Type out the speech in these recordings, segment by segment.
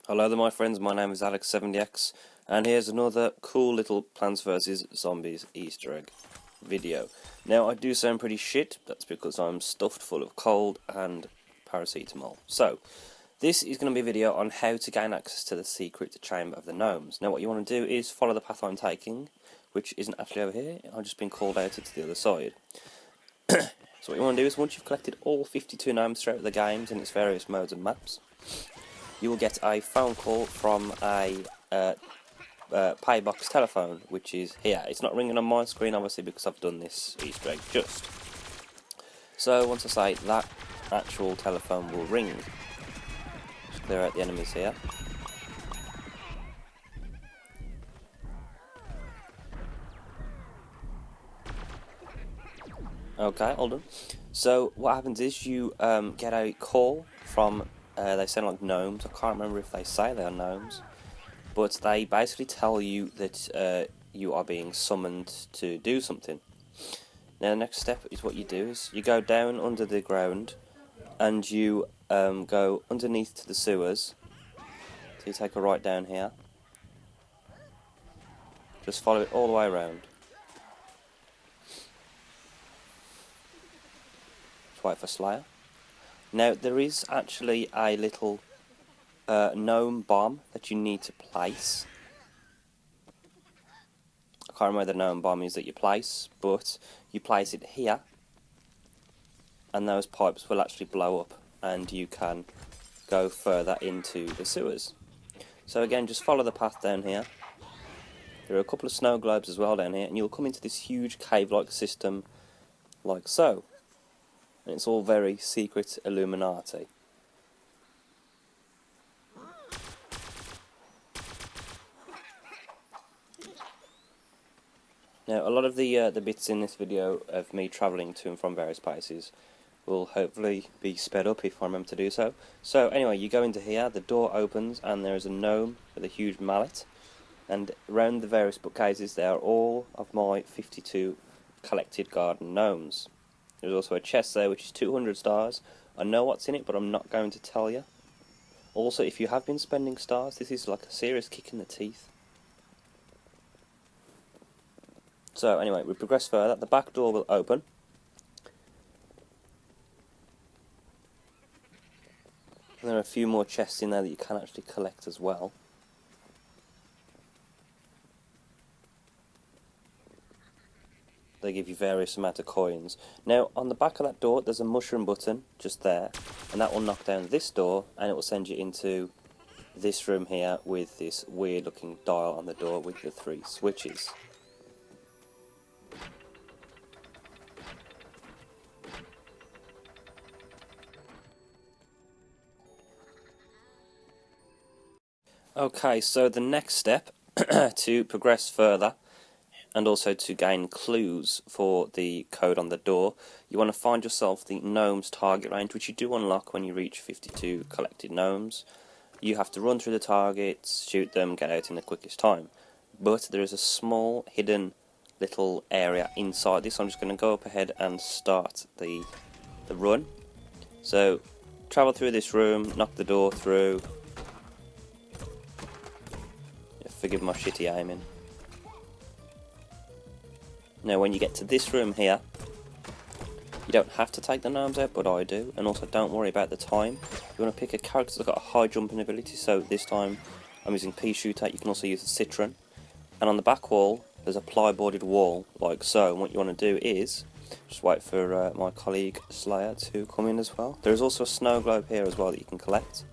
Hello there my friends, my name is Alex70X and here's another cool little Plants vs Zombies Easter egg video. Now I do sound pretty shit, that's because I'm stuffed full of cold and paracetamol. So, this is going to be a video on how to gain access to the secret chamber of the gnomes. Now what you want to do is follow the path I'm taking, which isn't actually over here, I've just been called out to the other side. So what you want to do is once you've collected all 52 gnomes throughout the games in its various modes and maps, you will get a phone call from a paybox telephone, which is here. It's not ringing on my screen, obviously, because I've done this Easter egg just. So once I say that, actual telephone will ring. Just clear out the enemies here. Okay, hold on. So what happens is you get a call from, they sound like gnomes. I can't remember if they say they are gnomes, but they basically tell you that you are being summoned to do something. Now the next step is what you do is you go down under the ground and you go underneath to the sewers. So you take a right down here. Just follow it all the way around. Just wait for Slayer. Now there is actually a little gnome bomb that you need to place. I can't remember the gnome bomb is that you place, but you place it here and those pipes will actually blow up and you can go further into the sewers. So again, just follow the path down here. There are a couple of snow globes as well down here, and you'll come into this huge cave-like system like so. And it's all very secret Illuminati. Now, a lot of the bits in this video of me travelling to and from various places will hopefully be sped up if I remember to do so. So anyway, you go into here, the door opens, and there is a gnome with a huge mallet. And around the various bookcases there are all of my 52 collected garden gnomes. There's also a chest there which is 200 stars. I know what's in it, but I'm not going to tell you. Also, if you have been spending stars, this is like a serious kick in the teeth. So anyway, we progress further. The back door will open. And there are a few more chests in there that you can actually collect as well. They give you various amount of coins. Now, on the back of that door, there's a mushroom button just there, and that will knock down this door, and it will send you into this room here with this weird-looking dial on the door with the 3 switches. Okay, so the next step to progress further and also to gain clues for the code on the door, you want to find yourself the gnomes target range, which you do unlock when you reach 52 collected gnomes. You have to run through the targets, shoot them, get out in the quickest time. But there is a small hidden little area inside this. I'm just going to go up ahead and start the run. So travel through this room, knock the door through. Forgive my shitty aiming. Now when you get to this room here, you don't have to take the gnomes out, but I do, and also don't worry about the time. You want to pick a character that's got a high jumping ability, so this time I'm using pea shooter. You can also use a citron. And on the back wall, there's a plyboarded wall, like so, and what you want to do is, just wait for my colleague Slayer to come in as well. There's also a snow globe here as well that you can collect.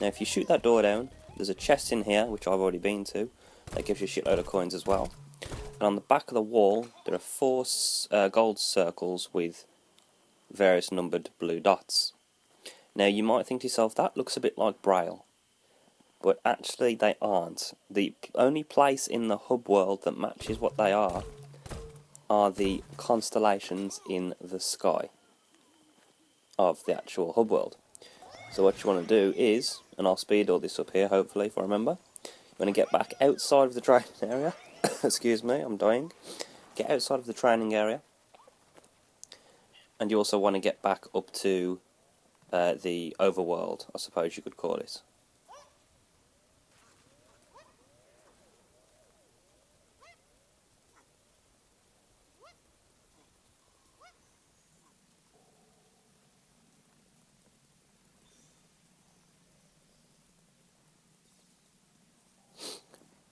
Now if you shoot that door down, there's a chest in here, which I've already been to, that gives you a shitload of coins as well. And on the back of the wall, there are 4 gold circles with various numbered blue dots. Now you might think to yourself, that looks a bit like Braille. But actually they aren't. The only place in the hub world that matches what they are the constellations in the sky of the actual hub world. So what you want to do is, and I'll speed all this up here hopefully if I remember, you want to get back outside of the training area. Excuse me, I'm dying. Get outside of the training area, and you also want to get back up to the overworld, I suppose you could call it.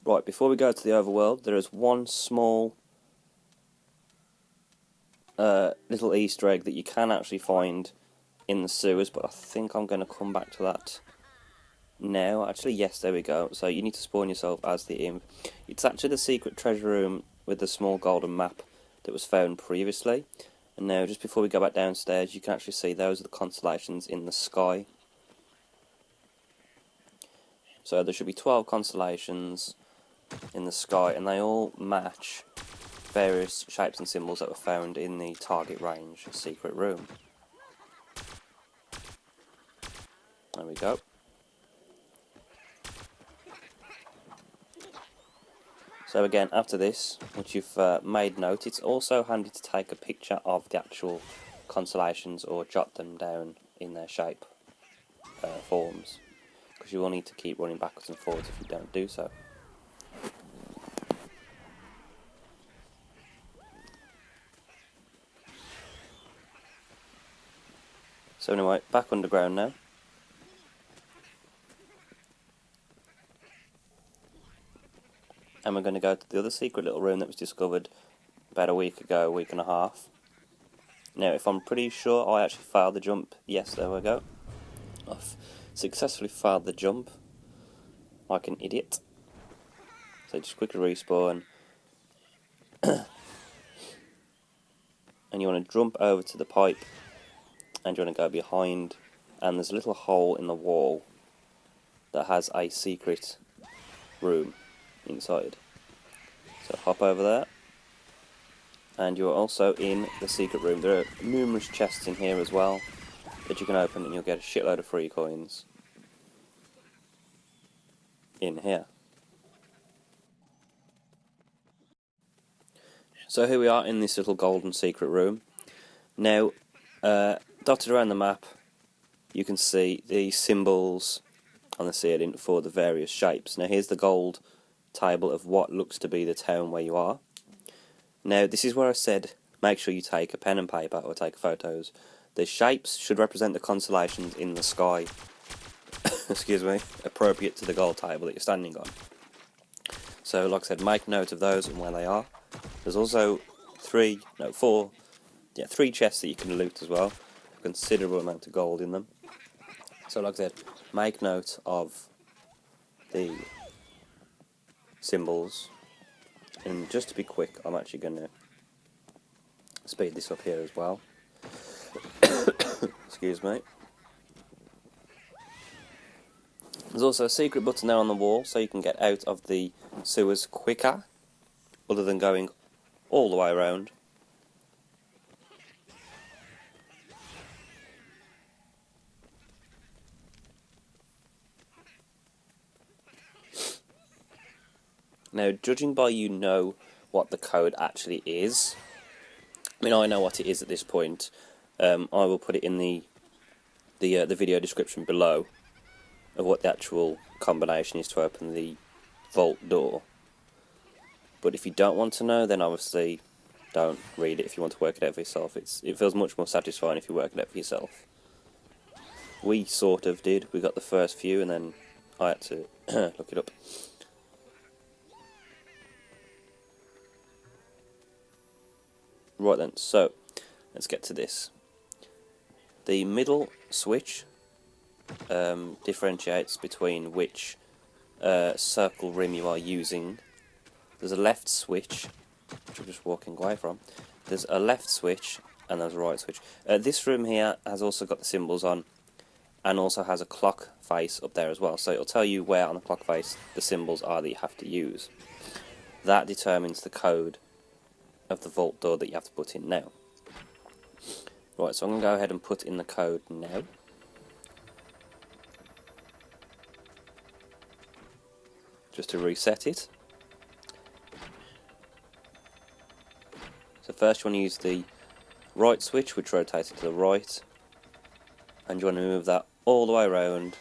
Right, before we go to the overworld, there is one small little Easter egg that you can actually find in the sewers, but I think I'm going to come back to that now. Actually, yes, there we go. So you need to spawn yourself as the imp. It's actually the secret treasure room with the small golden map that was found previously. And now, just before we go back downstairs, you can actually see those are the constellations in the sky. So there should be 12 constellations in the sky, and they all match various shapes and symbols that were found in the target range secret room. There we go. So again, after this, once you've made note, it's also handy to take a picture of the actual constellations or jot them down in their shape forms, because you will need to keep running backwards and forwards if you don't do so. So anyway, back underground now. And we're going to go to the other secret little room that was discovered about a week ago, a week and a half. Now, if I'm pretty sure I actually failed the jump. Yes, there we go. I've successfully failed the jump, like an idiot. So just quickly respawn. And you want to jump over to the pipe, and you want to go behind, and there's a little hole in the wall that has a secret room inside. So hop over there, and you're also in the secret room. There are numerous chests in here as well that you can open, and you'll get a shitload of free coins in here. So here we are in this little golden secret room. Now, dotted around the map, you can see the symbols on the ceiling for the various shapes. Now here's the gold table of what looks to be the town where you are. Now this is where I said make sure you take a pen and paper or take photos. The shapes should represent the constellations in the sky, excuse me, appropriate to the gold table that you're standing on. So like I said, make note of those and where they are. There's also three chests that you can loot as well. A considerable amount of gold in them. So like I said, make note of the symbols. And just to be quick, I'm actually going to speed this up here as well. Excuse me. There's also a secret button there on the wall, so you can get out of the sewers quicker, other than going all the way around. Now, judging by you know what the code actually is, I mean, I know what it is at this point. I will put it in the video description below of what the actual combination is to open the vault door. But if you don't want to know, then obviously don't read it if you want to work it out for yourself. It feels much more satisfying if you work it out for yourself. We sort of did. We got the first few, and then I had to look it up. Right then, so let's get to this. The middle switch differentiates between which circle rim you are using. There's a left switch, which I'm just walking away from. There's a left switch and there's a right switch. This room here has also got the symbols on, and also has a clock face up there as well. So it'll tell you where on the clock face the symbols are that you have to use. That determines the code of the vault door that you have to put in now. Right, so I'm going to go ahead and put in the code now. Just to reset it. So first you want to use the right switch, which rotates it to the right, and you want to move that all the way around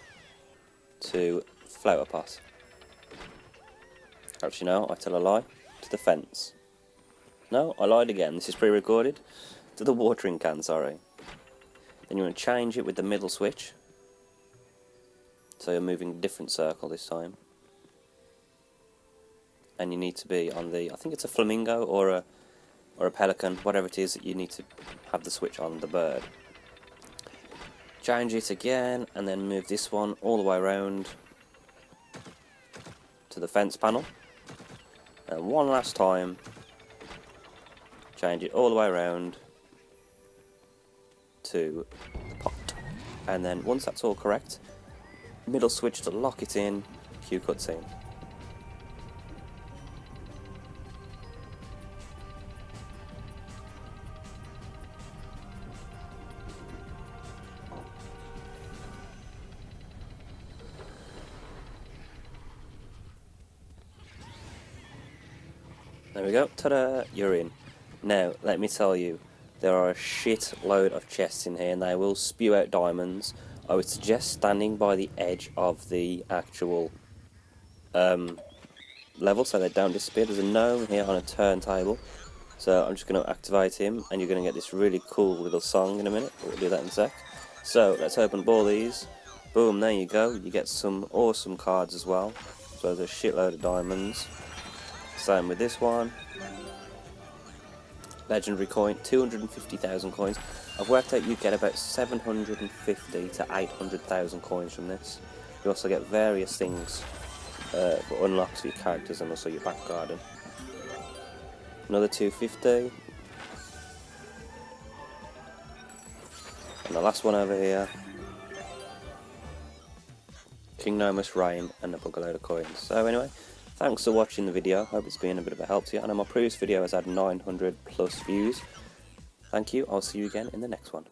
to flower pot. Actually no, I tell a lie, to the fence. No, I lied again, this is pre-recorded. To the watering can, sorry. Then you want to change it with the middle switch. So you're moving a different circle this time. and you need to be on the, I think it's a flamingo or a pelican, whatever it is that you need to have the switch on the bird. Change it again, and then move this one all the way around to the fence panel. And one last time, change it all the way around to the pot. And then once that's all correct, middle switch to lock it in, cue cutscene. There we go, ta-da, you're in. Now, let me tell you, there are a shit load of chests in here and they will spew out diamonds. I would suggest standing by the edge of the actual level so they don't disappear. There's a gnome here on a turntable, so I'm just going to activate him and you're going to get this really cool little song in a minute. We'll do that in a sec. So, let's open up all these. Boom, there you go. You get some awesome cards as well. So there's a shitload of diamonds. Same with this one. Legendary coin, 250,000 coins. I've worked out you get about 750 to 800,000 coins from this. You also get various things for unlocks for your characters and also your back garden. Another 250. And the last one over here. King Gnome's Reign and a load of coins. So anyway, thanks for watching the video. Hope it's been a bit of a help to you. I know my previous video has had 900 plus views. Thank you. I'll see you again in the next one.